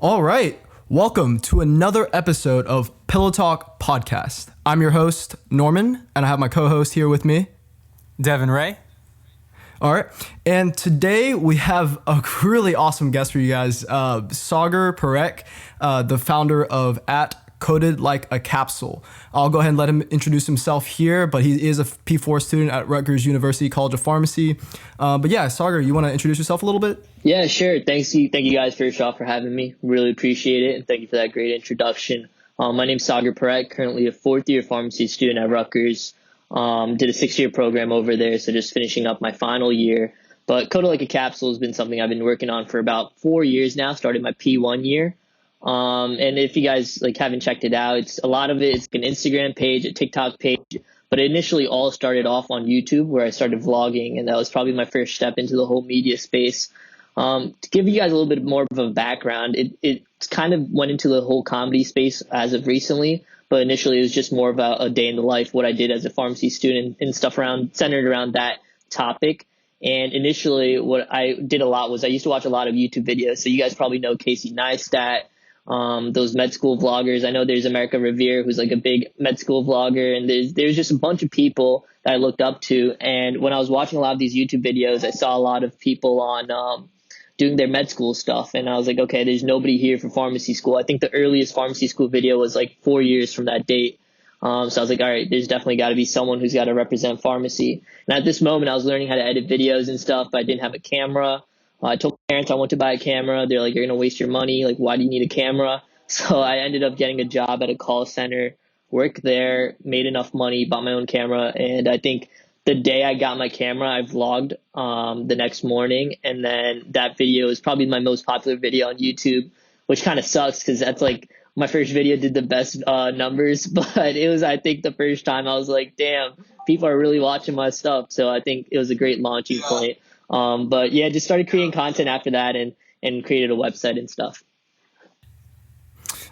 All right. Welcome to another episode of Pillow Talk Podcast. I'm your host, Norman, and I have my co-host here with me, Devin Ray. All right. And today we have a really awesome guest for you guys, Sagar Parekh, the founder of Coded Like a Capsule. I'll go ahead and let him introduce himself here, but he is a P4 student at Rutgers University College of Pharmacy. But yeah, Sagar, you want to introduce yourself a little bit? Yeah, sure. Thank you guys first off for having me. Really appreciate it, and thank you for that great introduction. My name's Sagar Parekh, currently a fourth-year pharmacy student at Rutgers. Did a 6-year program over there, so just finishing up my final year. But Coded Like a Capsule has been something I've been working on for about 4 years now, started my P1 year. And if you guys haven't checked it out, it's a lot of it. It's an Instagram page, a TikTok page, but it initially all started off on YouTube where I started vlogging, and that was probably my first step into the whole media space. To give you guys a little bit more of a background, it kind of went into the whole comedy space as of recently, but initially it was just more about a day in the life, what I did as a pharmacy student and stuff centered around that topic. And initially what I did a lot was I used to watch a lot of YouTube videos. So you guys probably know Casey Neistat, those med school vloggers. I know there's America Revere, who's like a big med school vlogger, and there's just a bunch of people that I looked up to. And when I was watching a lot of these YouTube videos, I saw a lot of people on doing their med school stuff, and I was like, okay, there's nobody here for pharmacy school. I think the earliest pharmacy school video was like 4 years from that date. So I was like, all right, there's definitely got to be someone who's got to represent pharmacy. And at this moment, I was learning how to edit videos and stuff, but I didn't have a camera. I told my parents I want to buy a camera. They're like, you're going to waste your money. Like, why do you need a camera? So I ended up getting a job at a call center, worked there, made enough money, bought my own camera. And I think the day I got my camera, I vlogged the next morning. And then that video is probably my most popular video on YouTube, which kind of sucks because that's like my first video did the best numbers. But it was, I think, the first time I was like, damn, people are really watching my stuff. So I think it was a great launching point. But yeah, just started creating content after that and created a website and stuff.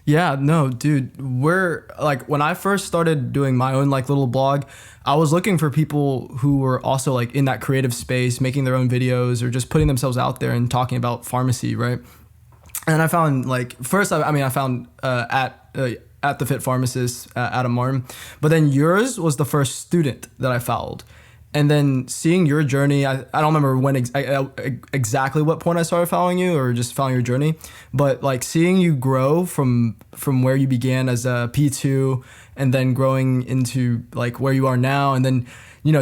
Yeah, no, dude, when I first started doing my own little blog, I was looking for people who were also in that creative space, making their own videos or just putting themselves out there and talking about pharmacy, right? And I found first, I found at the Fit Pharmacist, Adam Martin, but then yours was the first student that I followed. And then seeing your journey, I don't remember when exactly what point I started following you or just following your journey, but seeing you grow from where you began as a P2 and then growing into where you are now. And then,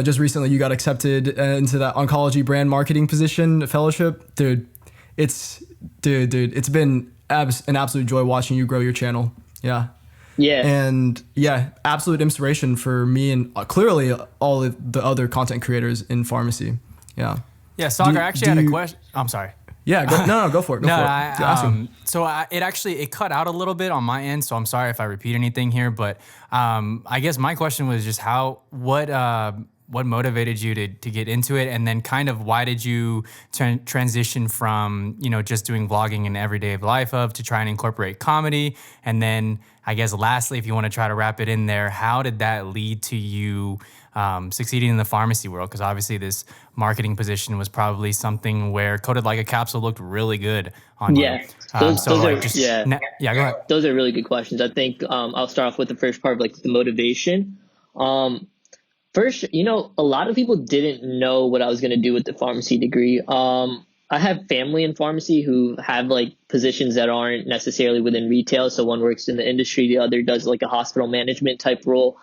just recently you got accepted into that oncology brand marketing position fellowship. Dude, it's been an absolute joy watching you grow your channel. Yeah. Yeah. And yeah, absolute inspiration for me and clearly all of the other content creators in pharmacy. Yeah. Yeah, Sagar, I actually had a question. I'm sorry. Yeah, go for it. It cut out a little bit on my end, so I'm sorry if I repeat anything here. But I guess my question was just what motivated you to get into it, and then kind of why did you transition from just doing vlogging in everyday life to try and incorporate comedy, and then I guess lastly, if you want to try to wrap it in there, how did that lead to you succeeding in the pharmacy world? Because obviously this marketing position was probably something where Coded Like a Capsule looked really good on you. Go ahead. Those are really good questions. I think I'll start off with the first part, the motivation. First, a lot of people didn't know what I was going to do with the pharmacy degree. I have family in pharmacy who have positions that aren't necessarily within retail. So one works in the industry, the other does a hospital management type role.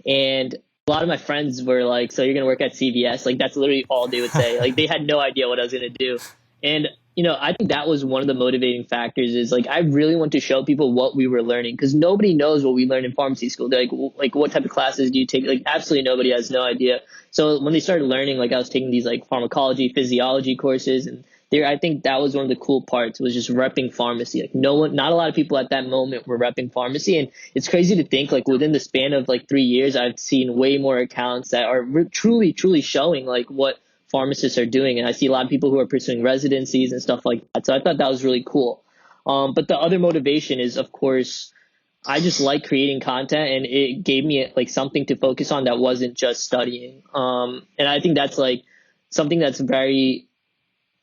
And a lot of my friends were like, so you're going to work at CVS? That's literally all they would say. They had no idea what I was going to do. And I think that was one of the motivating factors is I really want to show people what we were learning because nobody knows what we learned in pharmacy school. They're like, what type of classes do you take? Absolutely nobody has no idea. So when they started learning, I was taking these pharmacology, physiology courses, and I think that was one of the cool parts was just repping pharmacy. Not a lot of people at that moment were repping pharmacy. And it's crazy to think within the span of 3 years, I've seen way more accounts that are truly, truly showing what pharmacists are doing. And I see a lot of people who are pursuing residencies and stuff like that. So I thought that was really cool. But the other motivation is, of course, I just like creating content, and it gave me something to focus on that wasn't just studying. And I think that's something that's very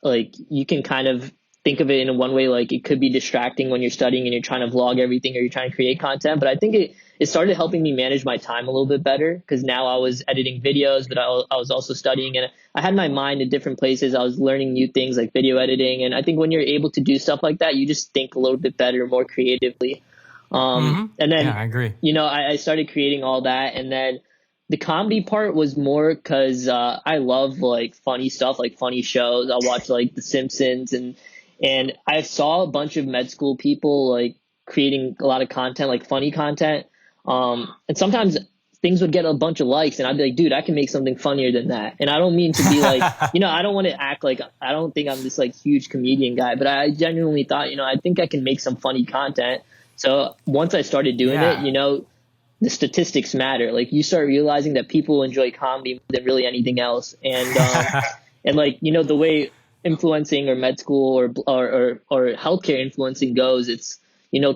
you can kind of think of it in one way, like it could be distracting when you're studying and you're trying to vlog everything or you're trying to create content. But I think it started helping me manage my time a little bit better because now I was editing videos, but I was also studying and I had my mind in different places. I was learning new things like video editing. And I think when you're able to do stuff like that, you just think a little bit better, more creatively. And then, Yeah, I agree. I started creating all that. And then the comedy part was more because I love like funny stuff, like funny shows. I'll watch like The Simpsons and I saw a bunch of med school people like creating a lot of content, like funny content. And sometimes things would get a bunch of likes and I'd be like, dude, I can make something funnier than that. And I don't mean to be like, I don't want to act like, I don't think I'm this like huge comedian guy, but I genuinely thought, I think I can make some funny content. So once I started doing it, the statistics matter. Like you start realizing that people enjoy comedy more than really anything else. And, and like, the way influencing or med school or healthcare influencing goes, it's,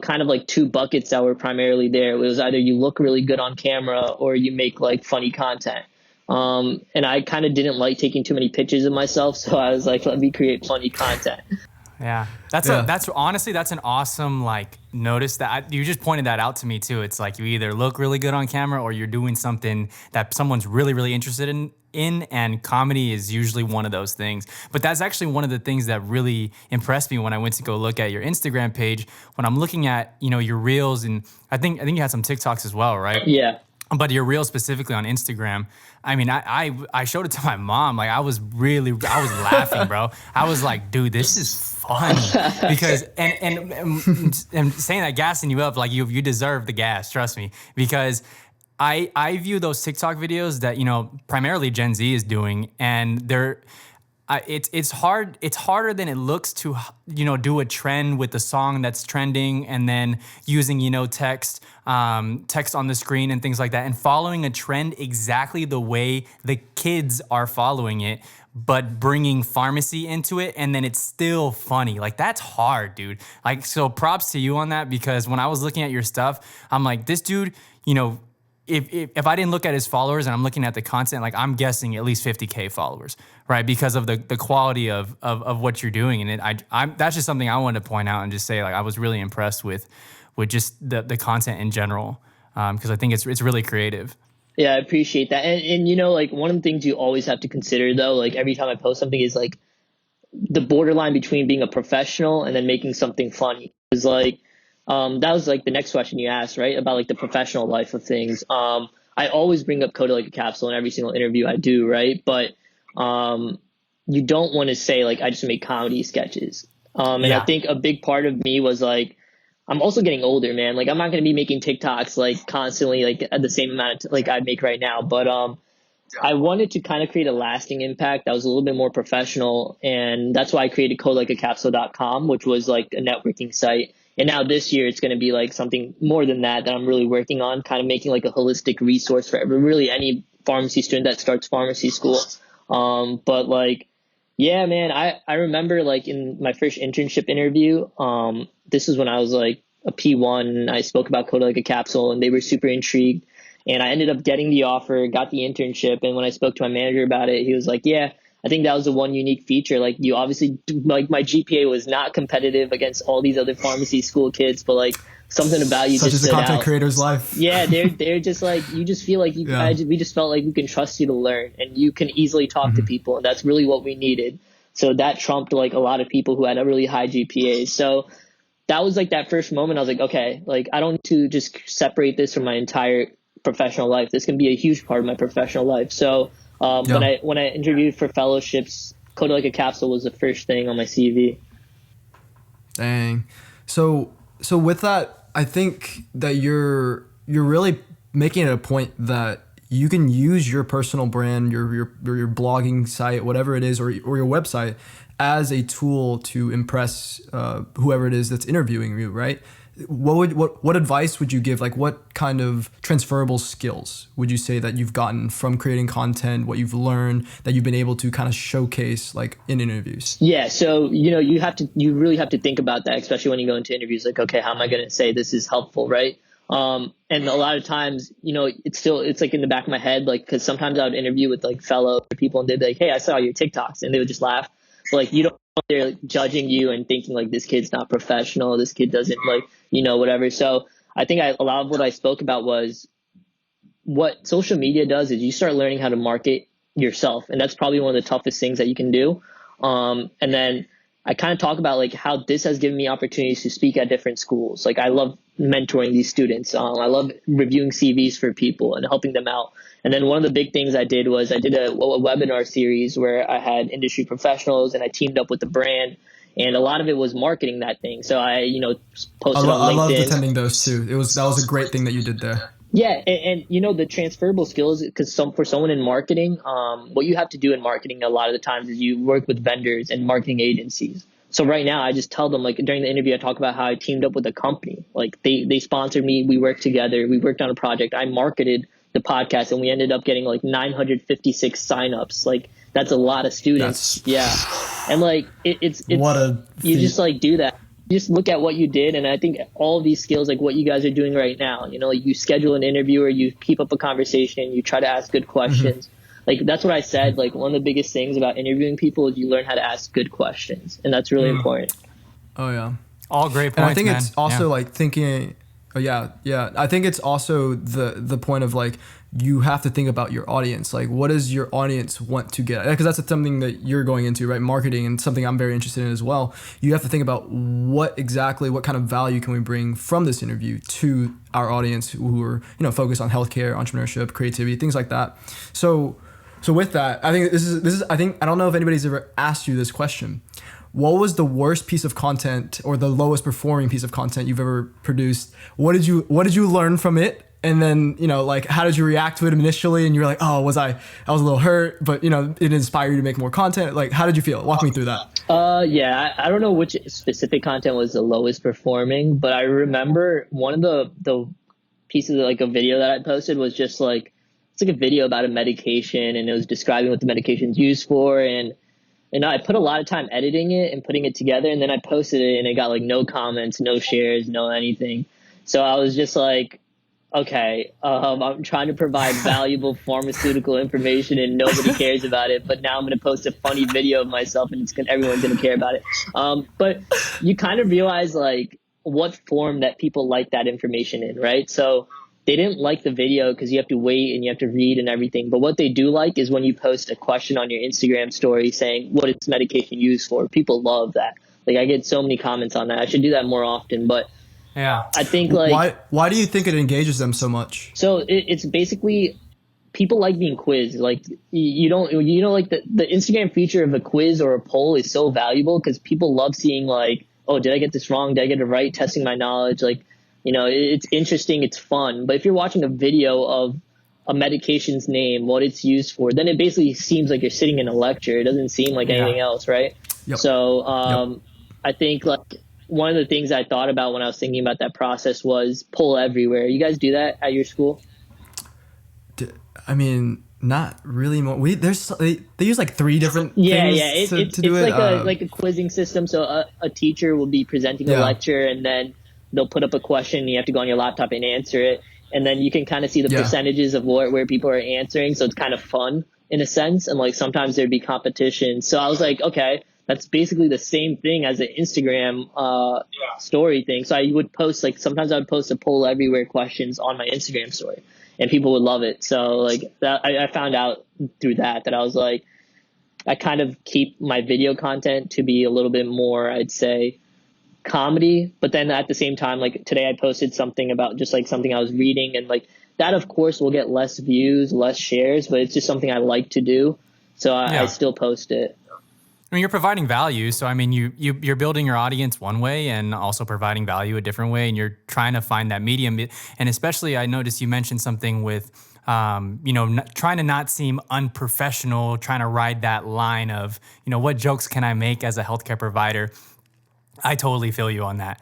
kind of like two buckets that were primarily there. It was either you look really good on camera or you make like funny content. And I kind of didn't like taking too many pictures of myself. So I was like, let me create funny content. Yeah, that's honestly, that's an awesome like notice that you just pointed that out to me too. It's like you either look really good on camera or you're doing something that someone's really, really interested in, and comedy is usually one of those things. But that's actually one of the things that really impressed me when I went to go look at your Instagram page. When I'm looking at, your reels, and I think you had some TikToks as well, right? Yeah. But your reel specifically on Instagram, I mean, I showed it to my mom. Like I was laughing, bro. I was like, dude, this is funny because and saying that, gassing you up, like you deserve the gas. Trust me, because I view those TikTok videos that primarily Gen Z is doing, and they're. It's hard. It's harder than it looks to do a trend with the song that's trending, and then using text on the screen and things like that, and following a trend exactly the way the kids are following it, but bringing pharmacy into it, and then it's still funny. Like that's hard, dude. Like so, props to you on that, because when I was looking at your stuff, I'm like, this dude, If I didn't look at his followers and I'm looking at the content, like I'm guessing at least 50K followers, right? Because of the quality of what you're doing. And I'm that's just something I wanted to point out and just say, like, I was really impressed with just the content in general. Because I think it's really creative. Yeah, I appreciate that. And like one of the things you always have to consider though, like every time I post something, is like the borderline between being a professional and then making something funny. Is like, that was like the next question you asked, right? About like the professional life of things. I always bring up Coded Like a Capsule in every single interview I do, right? But you don't want to say like I just make comedy sketches. And I think a big part of me was like, I'm also getting older, man. Like I'm not going to be making TikToks like constantly like at the same amount like I make right now. But I wanted to kind of create a lasting impact that was a little bit more professional, and that's why I created codelikeacapsule.com, which was like a networking site. And now this year it's going to be like something more than that I'm really working on, kind of making like a holistic resource for really any pharmacy student that starts pharmacy school. But like, yeah, man, I remember like in my first internship interview, this is when I was like a P1 and I spoke about Coded Like a Capsule and they were super intrigued. And I ended up getting the offer, got the internship. And when I spoke to my manager about it, he was like, yeah, I think that was the one unique feature. Like you obviously, like my GPA was not competitive against all these other pharmacy school kids, but like something about you such just as a content out. creator's life. Yeah, they're just like, you just feel like we just felt like we can trust you to learn and you can easily talk to people. And that's really what we needed. So that trumped like a lot of people who had a really high GPA. So that was like that first moment. I was like, okay, like I don't need to just separate this from my entire professional life. This can be a huge part of my professional life. So when I interviewed for fellowships, Coded Like a Capsule was the first thing on my CV. Dang. So with that, I think that you're really making it a point that you can use your personal brand, your blogging site, whatever it is, or your website as a tool to impress whoever it is that's interviewing you, right? What advice would you give? Like what kind of transferable skills would you say that you've gotten from creating content, what you've learned that you've been able to kind of showcase like in interviews? Yeah. So, you really have to think about that, especially when you go into interviews, like, okay, how am I going to say this is helpful? Right. And a lot of times, it's like in the back of my head, like, cause sometimes I would interview with like fellow people and they'd be like, hey, I saw your TikToks, and they would just laugh. Like you don't they're like, judging you and thinking like this kid's not professional, this kid doesn't like whatever. So I think a lot of what I spoke about was what social media does is you start learning how to market yourself, and that's probably one of the toughest things that you can do. And then I kind of talk about like how this has given me opportunities to speak at different schools. Like I love mentoring these students. I love reviewing CVs for people and helping them out. And then one of the big things I did was I did a webinar series where I had industry professionals and I teamed up with the brand. And a lot of it was marketing that thing. So I, posted on LinkedIn. I loved attending those too. That was a great thing that you did there. Yeah, and the transferable skills, because for someone in marketing, what you have to do in marketing a lot of the times is you work with vendors and marketing agencies. So right now, I just tell them, like during the interview, I talk about how I teamed up with a company. Like they sponsored me, we worked together, we worked on a project. I marketed the podcast, and we ended up getting like 956 signups. Like that's a lot of students. Yeah, and like it's what a you just like do that. Just look at what you did, and I think all of these skills, like what you guys are doing right now, like you schedule an interview or you keep up a conversation, you try to ask good questions. Like that's what I said. Like one of the biggest things about interviewing people is you learn how to ask good questions, and that's really important. Oh yeah, all great points. And I think man. it's also like thinking. Oh yeah. I think it's also the point of like you have to think about your audience. Like, what does your audience want to get? Because that's something that you're going into, right? Marketing, and something I'm very interested in as well. You have to think about what kind of value can we bring from this interview to our audience who are focused on healthcare, entrepreneurship, creativity, things like that. So with that, I think this is I don't know if anybody's ever asked you this question. What was the worst piece of content or the lowest performing piece of content you've ever produced? What did you learn from it? And then, like, how did you react to it initially? And you were like, oh, I was a little hurt, but, it inspired you to make more content. Like, how did you feel? Walk me through that. Yeah, I don't know which specific content was the lowest performing, but I remember one of the pieces of like a video that I posted was just like, it's like a video about a medication, and it was describing what the medication's used for. And I put a lot of time editing it and putting it together, and then I posted it and it got like no comments, no shares, no anything. So I was just like, okay, I'm trying to provide valuable pharmaceutical information and nobody cares about it. But now I'm going to post a funny video of myself and everyone's going to care about it. But you kind of realize like what form that people like that information in, right? So they didn't like the video because you have to wait and you have to read and everything. But what they do like is when you post a question on your Instagram story saying, what is medication used for? People love that. Like I get so many comments on that. I should do that more often. But yeah, I think like why do you think it engages them so much? So it's basically people like being quizzed. Like you don't like the Instagram feature of a quiz or a poll is so valuable because people love seeing like, oh, did I get this wrong? Did I get it right? Testing my knowledge. Like, it's interesting. It's fun. But if you're watching a video of a medication's name, what it's used for, then it basically seems like you're sitting in a lecture. It doesn't seem like anything else, right? Yep. So I think like one of the things I thought about when I was thinking about that process was poll everywhere. You guys do that at your school? I mean, not really. They use like 3 different things it's to do it. It's like a quizzing system. So a teacher will be presenting a lecture, and then they'll put up a question, and you have to go on your laptop and answer it. And then you can kind of see the percentages of where people are answering. So it's kind of fun in a sense. And like sometimes there'd be competition. So I was like, okay, that's basically the same thing as an Instagram story thing. So I would post sometimes I would post a poll everywhere questions on my Instagram story, and people would love it. So like that, I found out through that I was like, I kind of keep my video content to be a little bit more, I'd say, comedy, but then at the same time, like today I posted something about just like something I was reading, and like that of course will get less views, less shares, but it's just something I like to do, so I still post it. I mean, you're providing value, so I mean you're building your audience one way and also providing value a different way, and you're trying to find that medium. And especially I noticed you mentioned something with trying to not seem unprofessional, trying to ride that line of what jokes can I make as a healthcare provider. I totally feel you on that.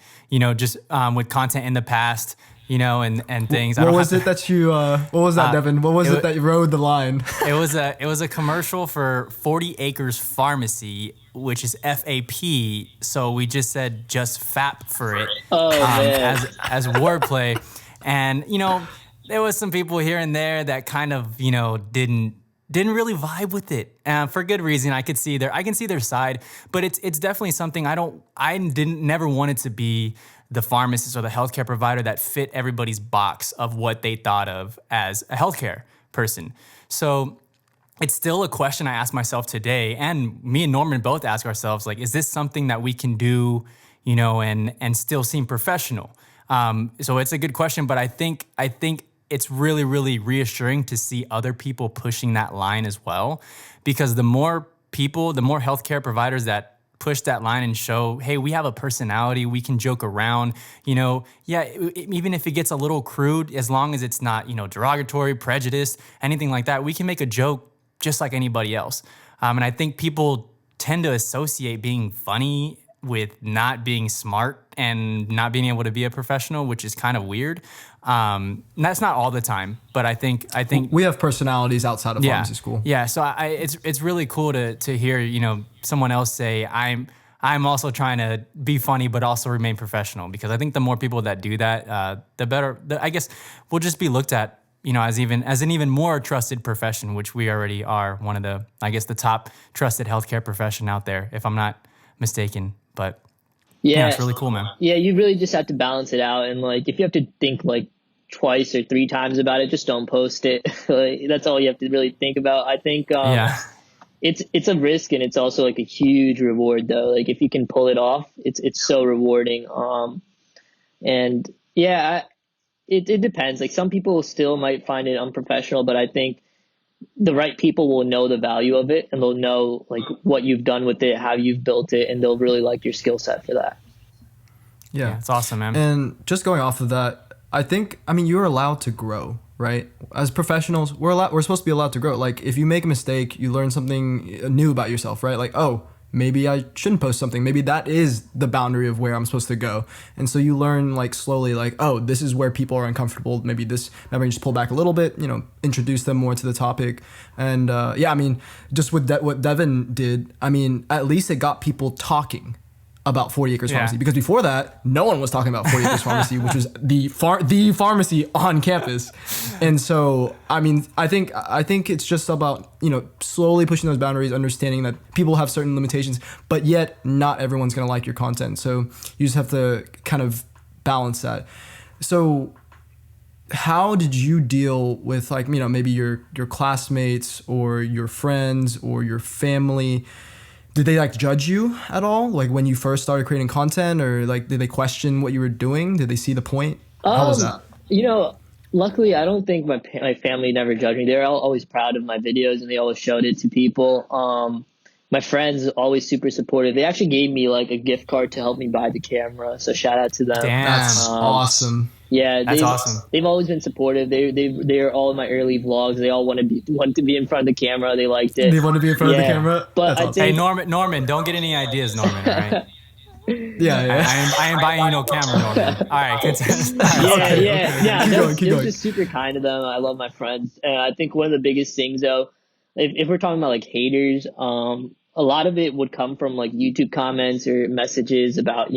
Just with content in the past, and things. What was it that you? What was that, Devin? What was it that you rode the line? It was a commercial for 40 Acres Pharmacy, which is FAP. So we just said just FAP for it as wordplay, and there was some people here and there that kind of didn't didn't really vibe with it for good reason. I can see their side, but it's definitely something never wanted to be the pharmacist or the healthcare provider that fit everybody's box of what they thought of as a healthcare person. So it's still a question I ask myself today, and me and Norman both ask ourselves, like, is this something that we can do, and still seem professional? So it's a good question, but I think it's really, really reassuring to see other people pushing that line as well, because the more healthcare providers that push that line and show, hey, we have a personality, we can joke around, even if it gets a little crude, as long as it's not, derogatory, prejudiced, anything like that, we can make a joke just like anybody else. And I think people tend to associate being funny with not being smart and not being able to be a professional, which is kind of weird. And that's not all the time, but I think we have personalities outside of pharmacy school. Yeah. So it's really cool to hear, someone else say, I'm also trying to be funny, but also remain professional, because I think the more people that do that, the better, I guess we'll just be looked at, as an even more trusted profession, which we already are one of the top trusted healthcare profession out there, if I'm not mistaken. But yeah, it's really cool, man. Yeah, you really just have to balance it out. And like, if you have to think like twice or three times about it, just don't post it. Like, that's all you have to really think about. I think it's a risk, and it's also like a huge reward though. Like if you can pull it off, it's so rewarding. And yeah, it depends. Like some people still might find it unprofessional, but I think the right people will know the value of it, and they'll know like what you've done with it, how you've built it, and they'll really like your skill set for that. Yeah, it's awesome, man. And just going off of that, I think, you're allowed to grow, right? As professionals, we're supposed to be allowed to grow. Like if you make a mistake, you learn something new about yourself, right? Like, oh, maybe I shouldn't post something. Maybe that is the boundary of where I'm supposed to go. And so you learn like slowly, like, oh, this is where people are uncomfortable. Maybe you just pull back a little bit, introduce them more to the topic. And just with what Devin did, at least it got people talking about 40 Acres Pharmacy, because before that, no one was talking about 40 Acres Pharmacy, which was the pharmacy on campus. And so, I think it's just about, slowly pushing those boundaries, understanding that people have certain limitations, but yet not everyone's going to like your content. So you just have to kind of balance that. So how did you deal with maybe your classmates or your friends or your family? Did they judge you at all? Like when you first started creating content, or did they question what you were doing? Did they see the point? How was that? Luckily, I don't think my family never judged me. They're always proud of my videos, and they always showed it to people. My friends always super supportive. They actually gave me a gift card to help me buy the camera. So shout out to them. Damn. That's awesome. Yeah, that's awesome. They've always been supportive. They're all in my early vlogs. They all want to be in front of the camera. They liked it. They want to be in front of the camera. But that's awesome. Hey Norman, don't get any ideas, Norman. All right. Yeah. I ain't buying you no camera, Norman. All right, continue. Yeah. Keep It was going. just super kind of them. I love my friends. And I think one of the biggest things though, if we're talking about haters, a lot of it would come from YouTube comments or messages about,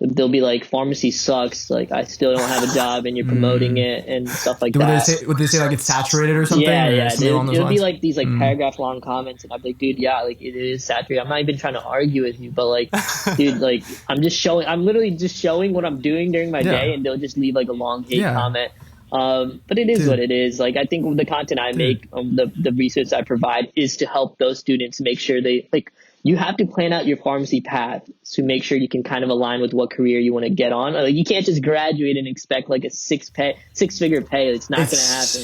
they'll be pharmacy sucks. I still don't have a job, and you're promoting it and stuff like that. Would they say it's saturated or something? Yeah, or yeah. something along those It'll lines? be these paragraph long comments, and I'd be like, dude, yeah, it is saturated. I'm not even trying to argue with you, but dude, I'm literally just showing what I'm doing during my day, and they'll just leave a long hate comment. But it is what it is. I think with the content I make, the research I provide is to help those students make sure they you have to plan out your pharmacy path to make sure you can kind of align with what career you want to get on. You can't just graduate and expect a six-figure pay. It's not going to happen.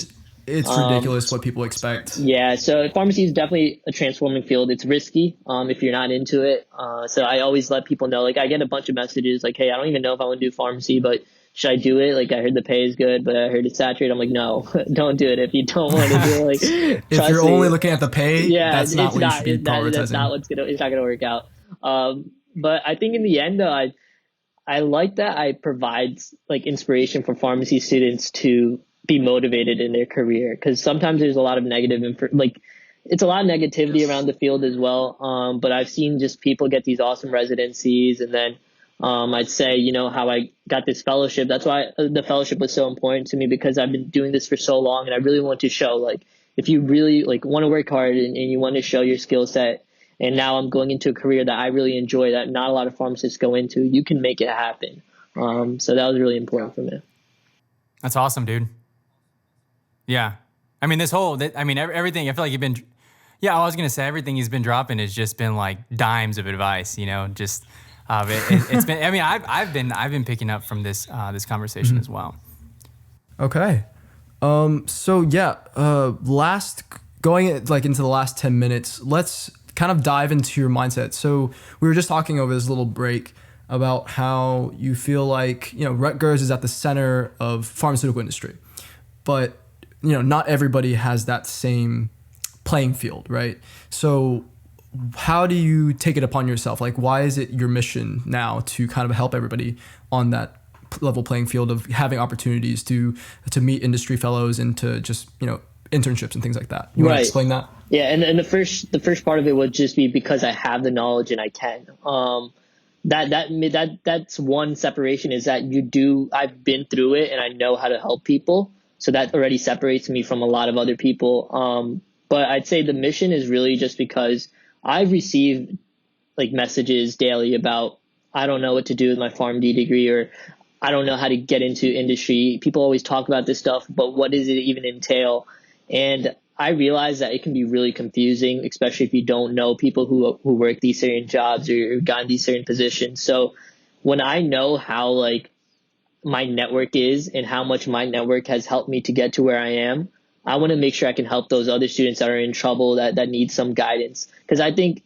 It's ridiculous what people expect. Yeah, so pharmacy is definitely a transforming field. It's risky if you're not into it. So I always let people know. I get a bunch of messages hey, I don't even know if I want to do pharmacy, but should I do it? I heard the pay is good, but I heard it's saturated. I'm like, no, don't do it if you don't want to do it. If you're only looking at the pay, that's not what you should be prioritizing. That's not it's not gonna work out. But I think in the end, though, I like that I provide inspiration for pharmacy students to be motivated in their career, because sometimes there's a lot of it's a lot of negativity around the field as well. But I've seen just people get these awesome residencies, and then I'd say, how I got this fellowship. That's why the fellowship was so important to me, because I've been doing this for so long, and I really want to show if you really like want to work hard and you want to show your skill set, and now I'm going into a career that I really enjoy that not a lot of pharmacists go into, you can make it happen. So that was really important for me. That's awesome, dude. Yeah. I mean, everything, I feel like I was going to say everything he's been dropping has just been like dimes of advice, just, it's been, I mean, I've been picking up from this conversation as well. Okay. So yeah, going like into the last 10 minutes, let's kind of dive into your mindset. So we were just talking over this little break about how you feel like, Rutgers is at the center of pharmaceutical industry, but not everybody has that same playing field, right? So how do you take it upon yourself? Like, why is it your mission now to kind of help everybody on that level playing field of having opportunities to meet industry fellows and to just, internships and things like that? You want to explain that? Yeah. And the first part of it would just be because I have the knowledge and I can, that's one separation, is that I've been through it and I know how to help people. So that already separates me from a lot of other people. But I'd say the mission is really just because I've received like messages daily about, I don't know what to do with my PharmD degree, or I don't know how to get into industry. People always talk about this stuff, but what does it even entail? And I realize that it can be really confusing, especially if you don't know people who work these certain jobs or got in these certain positions. So when I know how like my network is and how much my network has helped me to get to where I am, I want to make sure I can help those other students that are in trouble, that need some guidance. Because I think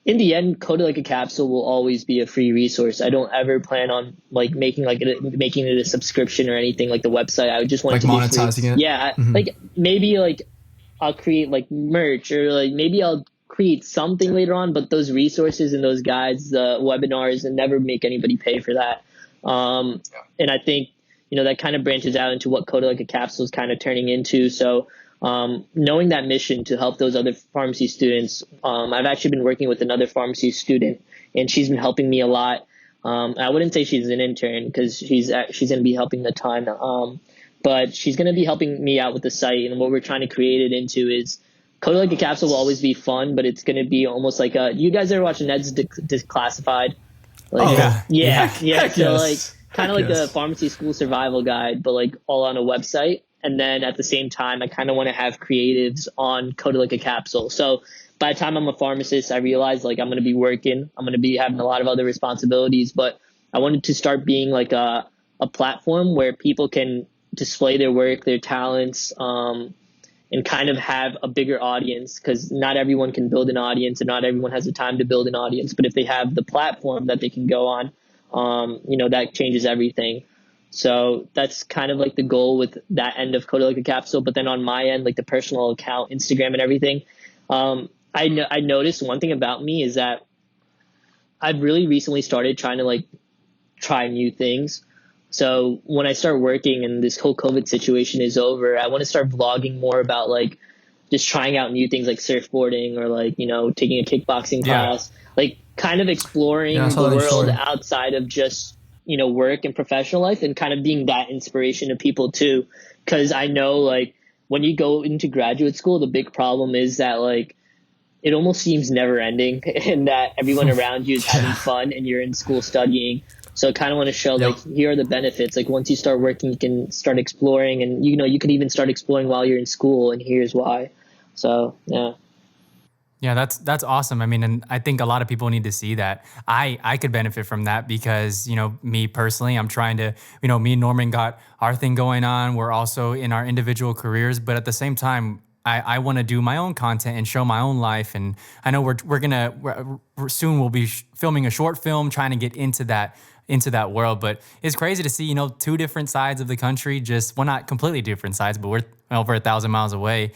in the end, Coded Like a Capsule will always be a free resource. I don't ever plan on like making it a subscription or anything like the website. I would just want like it to monetizing be free. it. Yeah, like maybe like I'll create like merch, or like maybe I'll create something later on. But those resources and those guides, the webinars, and never make anybody pay for that. And I think, that kind of branches out into what Coded Like a Capsule is kind of turning into. So, knowing that mission to help those other pharmacy students, I've actually been working with another pharmacy student, and she's been helping me a lot. I wouldn't say she's an intern because she's going to be helping a ton. But she's going to be helping me out with the site, and what we're trying to create it into is Coded Like a Capsule will always be fun, but it's going to be almost like you guys ever watch Ned's Declassified? Like, yeah. So like kind of like the pharmacy school survival guide, but like all on a website. And then at the same time, I kind of want to have creatives on Coded Like a Capsule. So by the time I'm a pharmacist, I realized like I'm going to be working, I'm going to be having a lot of other responsibilities, but I wanted to start being like a platform where people can display their work, their talents, and kind of have a bigger audience, because not everyone can build an audience and not everyone has the time to build an audience. But if they have the platform that they can go on, that changes everything. So that's kind of like the goal with that end of Coded Like a Capsule. But then on my end, like the personal account, Instagram and everything, I noticed one thing about me is that I've really recently started trying to like try new things. So when I start working and this whole COVID situation is over, I want to start vlogging more about like just trying out new things like surfboarding or like, taking a kickboxing class, like kind of exploring the world outside of just, work and professional life, and kind of being that inspiration to people too. Cause I know like when you go into graduate school, the big problem is that like it almost seems never ending and that everyone around you is having fun and you're in school studying. So I kind of want to show like, here are the benefits. Like once you start working, you can start exploring, and you could even start exploring while you're in school, and here's why. So, yeah. Yeah, that's awesome. I mean, and I think a lot of people need to see that. I could benefit from that because, me personally, I'm trying to, me and Norman got our thing going on. We're also in our individual careers, but at the same time, I want to do my own content and show my own life. And I know we're soon we'll be filming a short film, trying to get into that world. But it's crazy to see, two different sides of the country, not completely different sides, but we're over 1,000 miles away,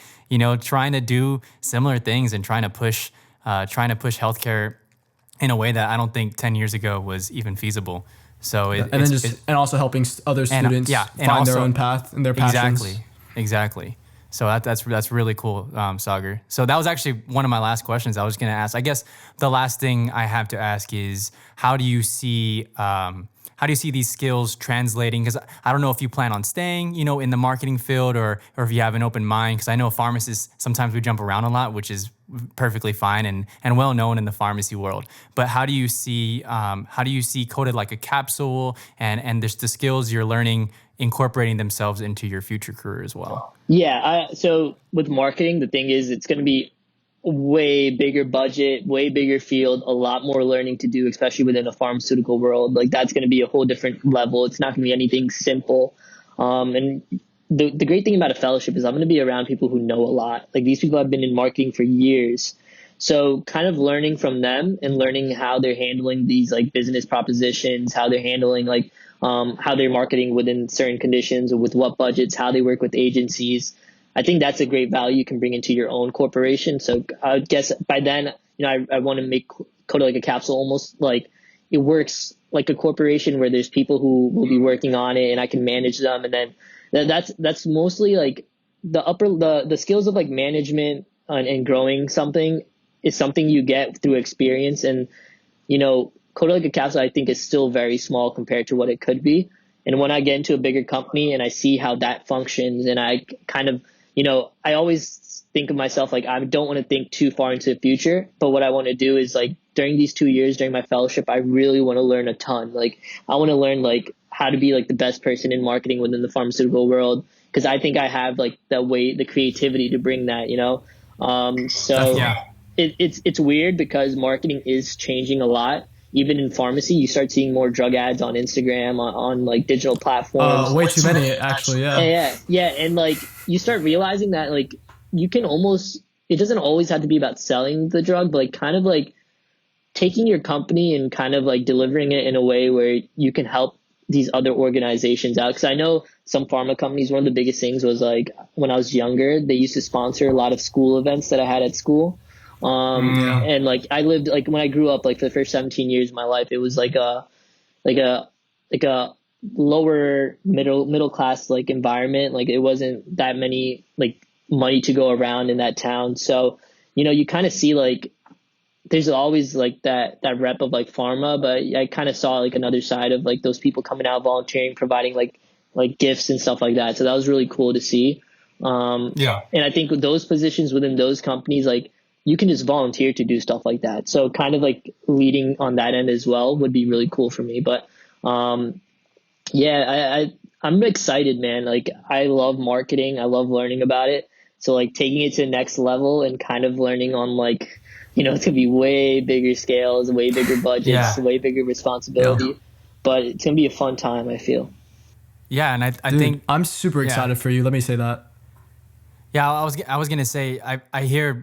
trying to do similar things and trying to push healthcare in a way that I don't think 10 years ago was even feasible. So and also helping other students find their own path and their passions. Exactly. So that's really cool, Sagar. So that was actually one of my last questions I was going to ask. I guess the last thing I have to ask is how do you see these skills translating? Because I don't know if you plan on staying, in the marketing field, or if you have an open mind. Because I know pharmacists, sometimes we jump around a lot, which is perfectly fine and well known in the pharmacy world. But how do you see Coded Like a Capsule and there's the skills you're learning incorporating themselves into your future career as well? Yeah. So with marketing, the thing is, it's going to be way bigger budget, way bigger field, a lot more learning to do, especially within the pharmaceutical world. Like that's going to be a whole different level. It's not going to be anything simple. And the great thing about a fellowship is I'm going to be around people who know a lot. Like these people have been in marketing for years. So kind of learning from them and learning how they're handling these like business propositions, how they're handling like how they're marketing within certain conditions or with what budgets, how they work with agencies. I think that's a great value you can bring into your own corporation. So I would guess by then, I want to make Coded Like a Capsule almost like it works like a corporation where there's people who will be working on it and I can manage them. And then that's mostly like the skills of like management and growing something is something you get through experience. And, Coded Like a Capsule, I think, is still very small compared to what it could be. And when I get into a bigger company and I see how that functions and I kind of, I always think of myself like I don't want to think too far into the future. But what I want to do is like during these 2 years, during my fellowship, I really want to learn a ton. Like I want to learn like how to be like the best person in marketing within the pharmaceutical world. Because I think I have like the creativity to bring that, So Yeah. It's weird because marketing is changing a lot. Even in pharmacy, you start seeing more drug ads on Instagram, on like digital platforms. Way too many, actually. Yeah. And like you start realizing that like you can almost, it doesn't always have to be about selling the drug, but like kind of like taking your company and kind of like delivering it in a way where you can help these other organizations out. Because I know some pharma companies, one of the biggest things was like when I was younger, they used to sponsor a lot of school events that I had at school. And like I lived like when I grew up, like for the first 17 years of my life, it was like a lower middle class like environment. Like it wasn't that many like money to go around in that town. So, you kind of see like there's always like that rep of like pharma, but I kind of saw like another side of like those people coming out volunteering, providing like gifts and stuff like that. So that was really cool to see. And I think with those positions within those companies, like you can just volunteer to do stuff like that. So kind of like leading on that end as well would be really cool for me. But I'm excited, man. Like I love marketing. I love learning about it. So like taking it to the next level and kind of learning on like, to be way bigger scales, way bigger budgets, way bigger responsibility. Yeah. But it's going to be a fun time, I feel. Yeah. And I think I'm super excited for you. Let me say that. Yeah. I was going to say, I hear,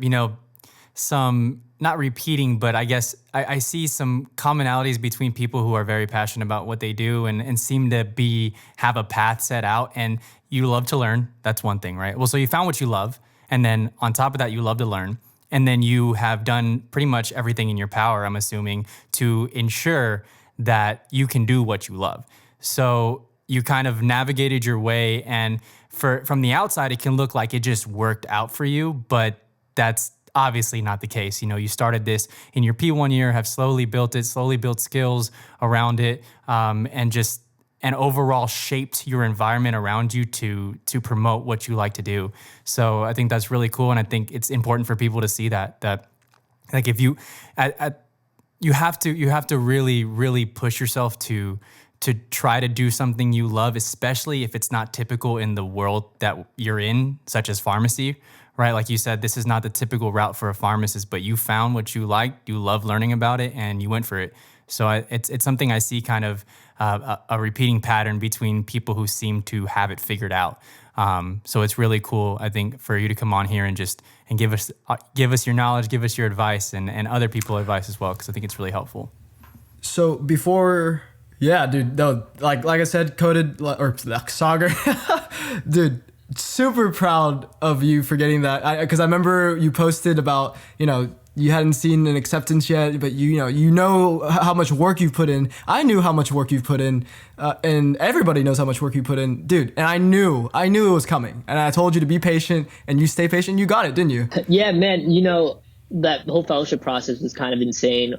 some not repeating, but I guess I see some commonalities between people who are very passionate about what they do and seem to have a path set out, and you love to learn. That's one thing, right? Well, so you found what you love. And then on top of that, you love to learn. And then you have done pretty much everything in your power, I'm assuming, to ensure that you can do what you love. So you kind of navigated your way, and from the outside, it can look like it just worked out for you, but that's obviously not the case. You started this in your P1 year, have slowly built skills around it, and overall shaped your environment around you to promote what you like to do. So I think that's really cool. And I think it's important for people to see that like if you, you have to really, really push yourself to try to do something you love, especially if it's not typical in the world that you're in, such as pharmacy. Right, like you said, this is not the typical route for a pharmacist, but you found what you liked, you love learning about it, and you went for it. So it's something I see kind of a repeating pattern between people who seem to have it figured out. So it's really cool, I think, for you to come on here and give us your knowledge, give us your advice, and other people advice as well, because I think it's really helpful. So before, dude, no, like I said, Coded or Sagar, dude. Super proud of you for getting that, because I remember you posted about you you hadn't seen an acceptance yet, but you know how much work you've put in. I knew how much work you've put in, and everybody knows how much work you put in, dude. And I knew it was coming, and I told you to be patient, and you stay patient. You got it, didn't you? Yeah, man. That whole fellowship process was kind of insane.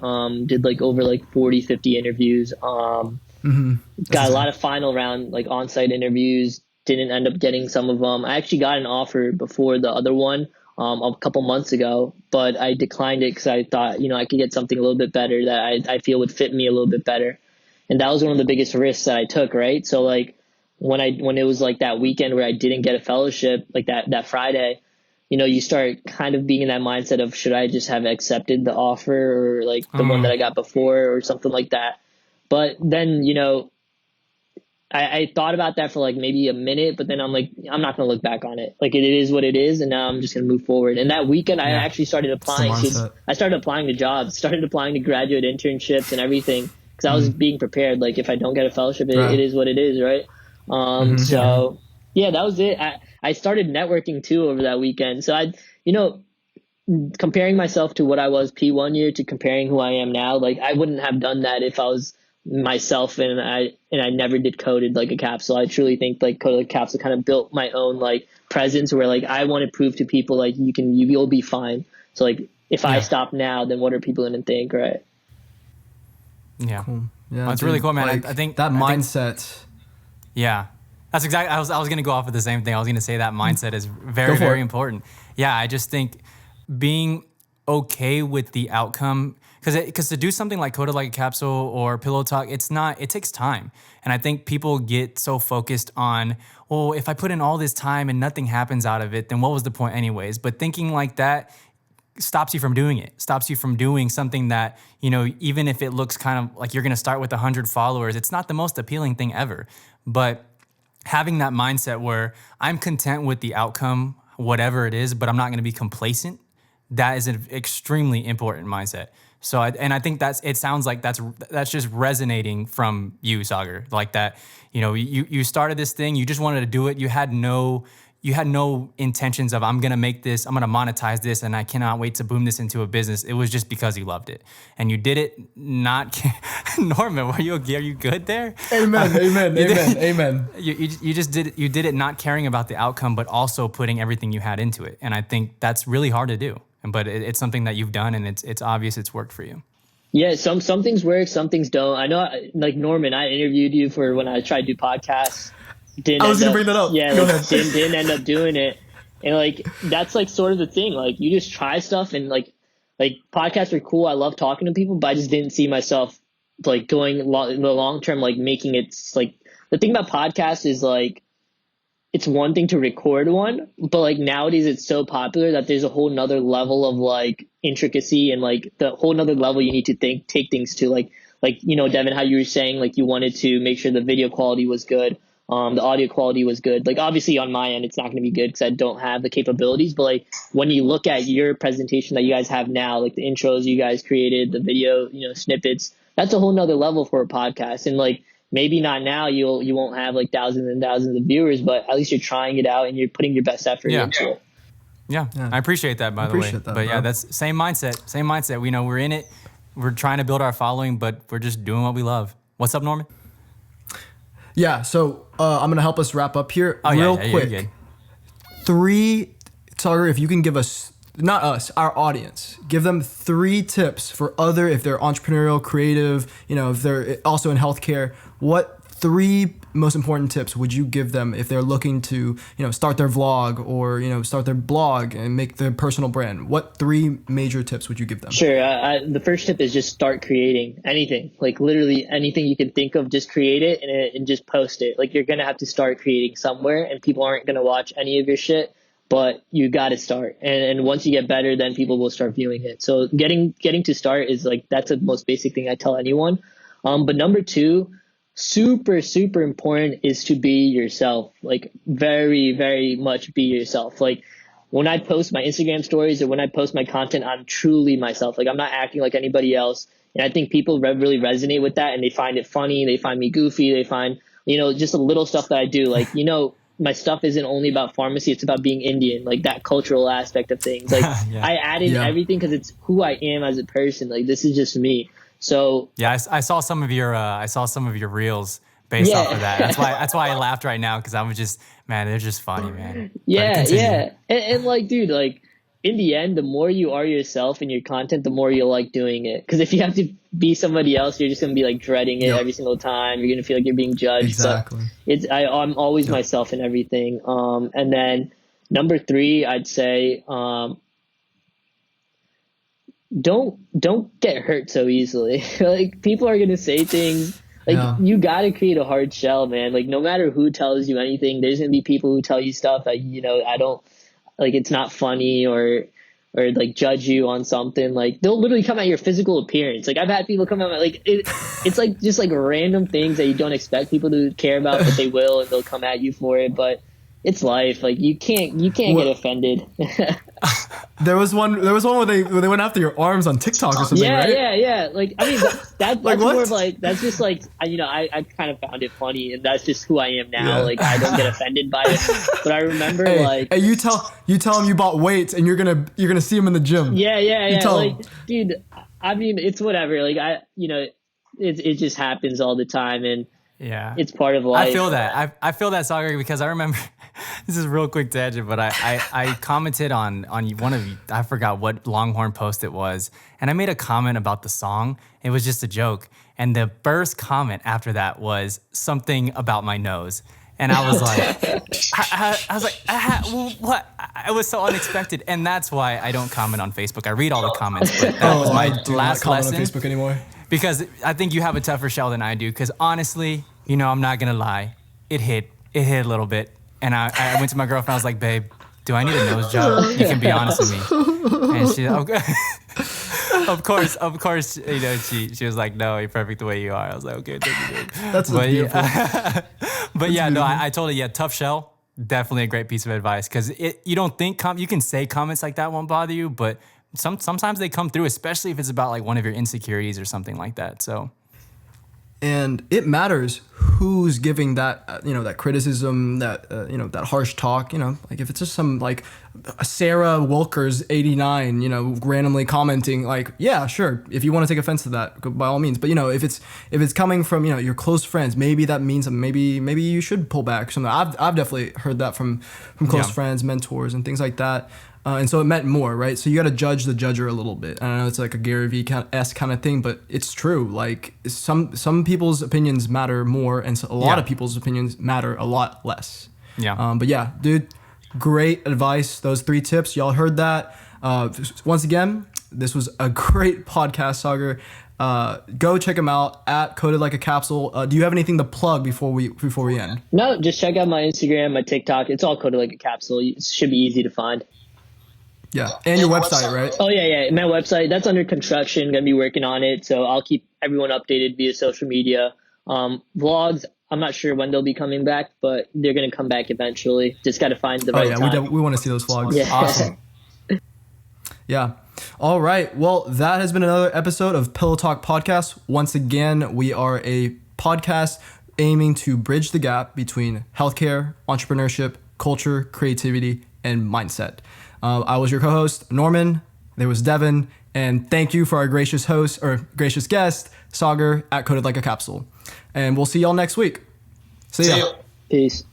Did like over like 40, 50 interviews. Got a lot of final round like on-site interviews. Didn't end up getting some of them. I actually got an offer before the other one a couple months ago, but I declined it because I thought, I could get something a little bit better that I feel would fit me a little bit better. And that was one of the biggest risks that I took, right? So like when it was like that weekend where I didn't get a fellowship, like that Friday, you start kind of being in that mindset of, should I just have accepted the offer or like the one that I got before or something like that? But then, I thought about that for like maybe a minute, but then I'm like, I'm not going to look back on it. Like it is what it is. And now I'm just going to move forward. And that weekend I actually started applying. I started applying to jobs, started applying to graduate internships and everything. Cause I was being prepared. Like if I don't get a fellowship, it is what it is. Right. So yeah, that was it. I started networking too over that weekend. So comparing myself to what I was P1 year to comparing who I am now, like I wouldn't have done that if I was myself and I never did Coded like a Capsule. I truly think like Coded like a Capsule kind of built my own like presence where like I want to prove to people like you'll be fine. So like if I stop now, then what are people going to think, right? Yeah. Cool. Yeah, well, it's really cool, man. Like, I think that mindset. Yeah. That's exactly, I was going to go off with the same thing. I was going to say that mindset is very, very important. Yeah. I just think being okay with the outcome, because to do something like Coded Like a Capsule or Pillow Talk, it takes time. And I think people get so focused on, well, if I put in all this time and nothing happens out of it, then what was the point anyways? But thinking like that stops you from doing it, stops you from doing something that, even if it looks kind of like you're going to start with 100 followers, it's not the most appealing thing ever. But having that mindset where I'm content with the outcome, whatever it is, but I'm not going to be complacent, that is an extremely important mindset. So, I think it sounds like that's just resonating from you, Sagar, like that, you started this thing, you just wanted to do it. You had no intentions of, I'm going to make this, I'm going to monetize this, and I cannot wait to boom this into a business. It was just because you loved it. And you did it not, Norman, are you good there? Amen. You just did it. You did it not caring about the outcome, but also putting everything you had into it. And I think that's really hard to do. But it's something that you've done, and it's obvious it's worked for you. Yeah, some things work, some things don't. I know, like Norman, I interviewed you for when I tried to do podcasts. I was going to bring that up. Yeah, didn't end up doing it. And like that's like sort of the thing. Like you just try stuff, and like podcasts are cool. I love talking to people, but I just didn't see myself like going in the long term, like making it like the thing about podcasts is like it's one thing to record one, but like nowadays it's so popular that there's a whole nother level of like intricacy and like the whole nother level you need to take things to like Devin, how you were saying like you wanted to make sure the video quality was good. The audio quality was good. Like obviously on my end, it's not going to be good because I don't have the capabilities, but like when you look at your presentation that you guys have now, like the intros you guys created, the video, snippets, that's a whole nother level for a podcast. And like, maybe not now, you won't have like thousands and thousands of viewers, but at least you're trying it out and you're putting your best effort into it. Yeah. I appreciate that, by the way. But yeah, that's same mindset. We know we're in it. We're trying to build our following, but we're just doing what we love. What's up, Norman? Yeah, so I'm going to help us wrap up here real quick. 3, Sagar, if you can give us, not us, our audience, give them 3 tips for if they're entrepreneurial, creative, if they're also in healthcare, what 3 most important tips would you give them if they're looking to, start their vlog or, start their blog and make their personal brand? What 3 major tips would you give them? Sure. The first tip is just start creating anything, like literally anything you can think of, just create it and just post it. Like you're going to have to start creating somewhere, and people aren't going to watch any of your shit, but you got to start. And once you get better, then people will start viewing it. So getting to start is like, that's the most basic thing I tell anyone. But number 2, super, super important is to be yourself. Like very, very much be yourself. Like when I post my Instagram stories or when I post my content, I'm truly myself. Like I'm not acting like anybody else. And I think people really resonate with that, and they find it funny. They find me goofy. They find, just the little stuff that I do. Like, my stuff isn't only about pharmacy, it's about being Indian, like that cultural aspect of things. Like Yeah. I added everything because it's who I am as a person. Like this is just me. So Yeah, I saw some of your reels based off of that. That's why I laughed right now, because I was just, man, they're just funny, man. But yeah, continue. yeah. And like, dude, like in the end, the more you are yourself in your content, the more you'll like doing it. Because if you have to be somebody else, you're just gonna be like dreading it every single time. You're gonna feel like you're being judged. Exactly. But I'm always myself in everything. And then number 3, I'd say don't get hurt so easily. Like people are gonna say things. Like you gotta create a hard shell, man. Like no matter who tells you anything, there's gonna be people who tell you stuff that I don't like. It's not funny or like judge you on something. Like they'll literally come at your physical appearance. Like I've had people come at like it's like just like random things that you don't expect people to care about, but they will, and they'll come at you for it. But it's life. Like you can't get offended. There was one where they went after your arms on TikTok or something, right? Yeah. Like I mean, that's Like, more what? of like that's just like I kind of found it funny, and that's just who I am now. Yeah. Like I don't get offended by it. But I remember Hey, you tell him you bought weights and you're gonna see him in the gym. yeah. tell Like, him. dude, I mean, it's whatever. Like it just happens all the time, and Yeah, it's part of life. I feel that. I feel that, Sagar, because I remember. This is a real quick tangent, but I commented on one of, I forgot what Longhorn post it was, and I made a comment about the song. It was just a joke, and the first comment after that was something about my nose, and I was like, I was like, what? It was so unexpected, and that's why I don't comment on Facebook. I read all the comments, but that was my I do last not comment lesson. on Facebook anymore. Because I think you have a tougher shell than I do. Because honestly, I'm not gonna lie, it hit a little bit, and I went to my girlfriend. I was like, babe, do I need a nose job? You can be honest with me. And she, okay. of course, she was like, no, you're perfect the way you are. I was like, okay, thank you, babe. That's beautiful. But yeah, no, I told her, yeah, tough shell, definitely a great piece of advice. Because you don't think you can say comments like that won't bother you, but sometimes they come through, especially if it's about like one of your insecurities or something like that. So, And it matters who's giving that, that criticism, that, that harsh talk, like if it's just some like Sarah Wilkers 89, randomly commenting, like, yeah, sure. If you want to take offense to that, by all means. But, if it's coming from, your close friends, maybe that means maybe you should pull back. Something I've definitely heard that from close friends, mentors and things like that. And so it meant more, right? So you got to judge the judger a little bit. I know it's like a Gary Vee-esque kind of thing, but it's true. Like some people's opinions matter more, and a lot of people's opinions matter a lot less. yeah. But yeah, dude, great advice. Those 3 tips, y'all heard that. Once again, this was a great podcast, Sagar. Go check them out at Coded Like a Capsule. Do you have anything to plug before we end? No, just check out my Instagram, my TikTok. It's all coded like a capsule. It should be easy to find. Yeah, and your website, right? Oh yeah. My website, that's under construction. Gonna be working on it, so I'll keep everyone updated via social media. Vlogs, I'm not sure when they'll be coming back, but they're gonna come back eventually. Just gotta find the right time. We want to see those vlogs. Yeah. Awesome. Yeah. All right. Well, that has been another episode of Pillow Talk Podcast. Once again, we are a podcast aiming to bridge the gap between healthcare, entrepreneurship, culture, creativity, and mindset. I was your co-host, Norman. There was Devin. And thank you for our gracious guest, Sagar at Coded Like a Capsule. And we'll see y'all next week. See ya. Peace.